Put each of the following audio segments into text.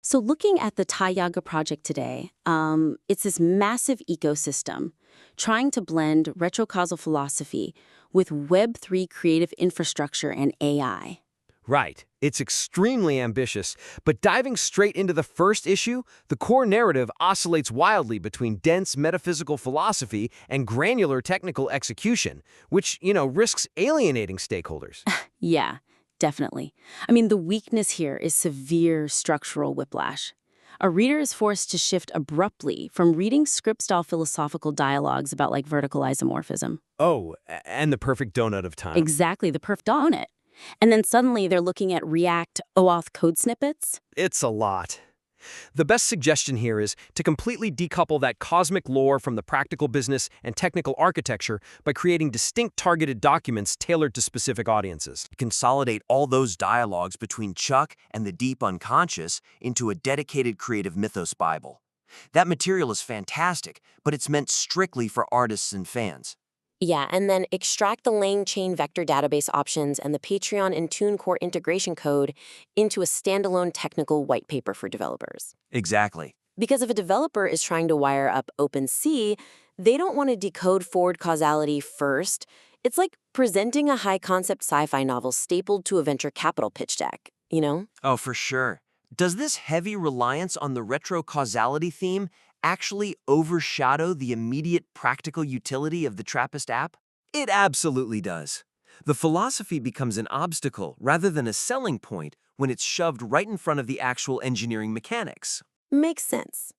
So looking at the Tyāga project today, it's this massive ecosystem trying to blend retrocausal philosophy with Web3 creative infrastructure and AI. Right. It's extremely ambitious, but diving straight into the first issue, the core narrative oscillates wildly between dense metaphysical philosophy and granular technical execution, which, risks alienating stakeholders. Yeah, definitely. I mean, the weakness here is severe structural whiplash. A reader is forced to shift abruptly from reading script-style philosophical dialogues about vertical isomorphism. Oh, and the perfect donut of time. Exactly, the perf on it. And then suddenly they're looking at React OAuth code snippets. It's a lot. The best suggestion here is to completely decouple that cosmic lore from the practical business and technical architecture by creating distinct targeted documents tailored to specific audiences. Consolidate all those dialogues between Chuck and the deep unconscious into a dedicated creative mythos Bible. That material is fantastic, but it's meant strictly for artists and fans. Yeah, and then extract the LangChain vector database options and the Patreon and TuneCore integration code into a standalone technical white paper for developers. Exactly. Because if a developer is trying to wire up OpenSea, they don't want to decode forward causality first. It's like presenting a high-concept sci-fi novel stapled to a venture capital pitch deck, you know? Oh, for sure. Does this heavy reliance on the retro-causality theme actually overshadow the immediate practical utility of the Trappist app? It absolutely does. The philosophy becomes an obstacle rather than a selling point when it's shoved right in front of the actual engineering mechanics. Makes sense.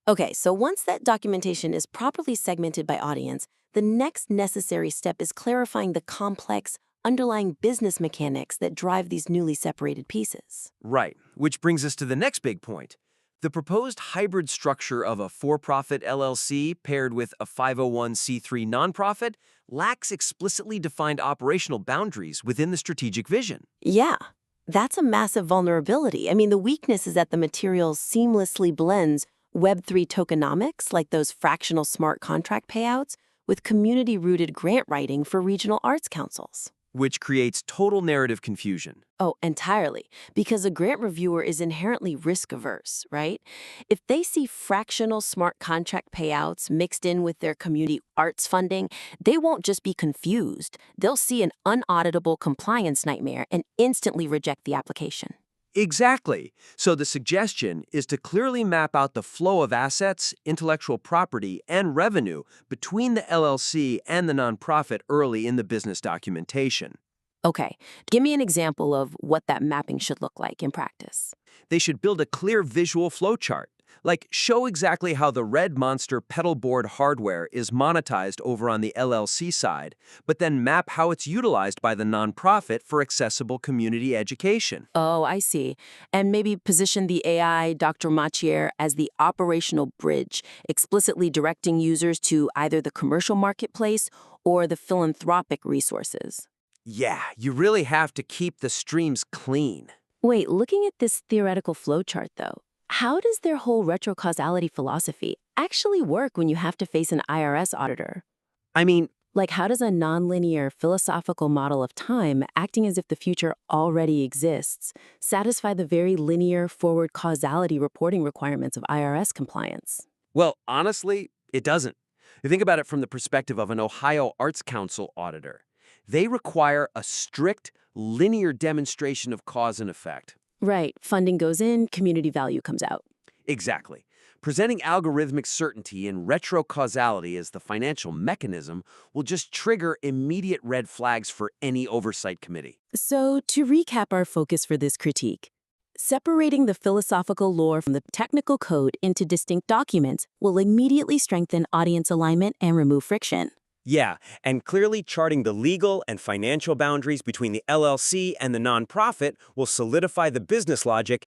Okay, so once that documentation is properly segmented by audience, the next necessary step is clarifying the complex, underlying business mechanics that drive these newly separated pieces. Right, which brings us to the next big point. The proposed hybrid structure of a for-profit LLC paired with a 501c3 nonprofit lacks explicitly defined operational boundaries within the strategic vision. Yeah, that's a massive vulnerability. I mean, the weakness is that the material seamlessly blends Web3 tokenomics, like those fractional smart contract payouts, with community-rooted grant writing for regional arts councils. Which creates total narrative confusion. Oh, entirely. Because a grant reviewer is inherently risk-averse, right? If they see fractional smart contract payouts mixed in with their community arts funding, they won't just be confused. They'll see an unauditable compliance nightmare and instantly reject the application. Exactly. So the suggestion is to clearly map out the flow of assets, intellectual property, and revenue between the LLC and the nonprofit early in the business documentation. Okay, give me an example of what that mapping should look like in practice. They should build a clear visual flowchart, like show exactly how the Red Monster pedal board hardware is monetized over on the LLC side, but then map how it's utilized by the nonprofit for accessible community education. Oh, I see. And maybe position the AI Dr. Machier as the operational bridge, explicitly directing users to either the commercial marketplace or the philanthropic resources. Yeah, you really have to keep the streams clean. Wait, looking at this theoretical flowchart, though, how does their whole retrocausality philosophy actually work when you have to face an IRS auditor? I mean, Like, how does a nonlinear philosophical model of time, acting as if the future already exists, satisfy the very linear forward causality reporting requirements of IRS compliance? well, honestly, it doesn't. You think about it from the perspective of an Ohio Arts Council auditor. They require a strict, linear demonstration of cause and effect. Right, funding goes in, community value comes out. Exactly. Presenting algorithmic certainty and retrocausality as the financial mechanism will just trigger immediate red flags for any oversight committee. So, to recap our focus for this critique, separating the philosophical lore from the technical code into distinct documents will immediately strengthen audience alignment and remove friction. Yeah, and clearly charting the legal and financial boundaries between the LLC and the nonprofit will solidify the business logic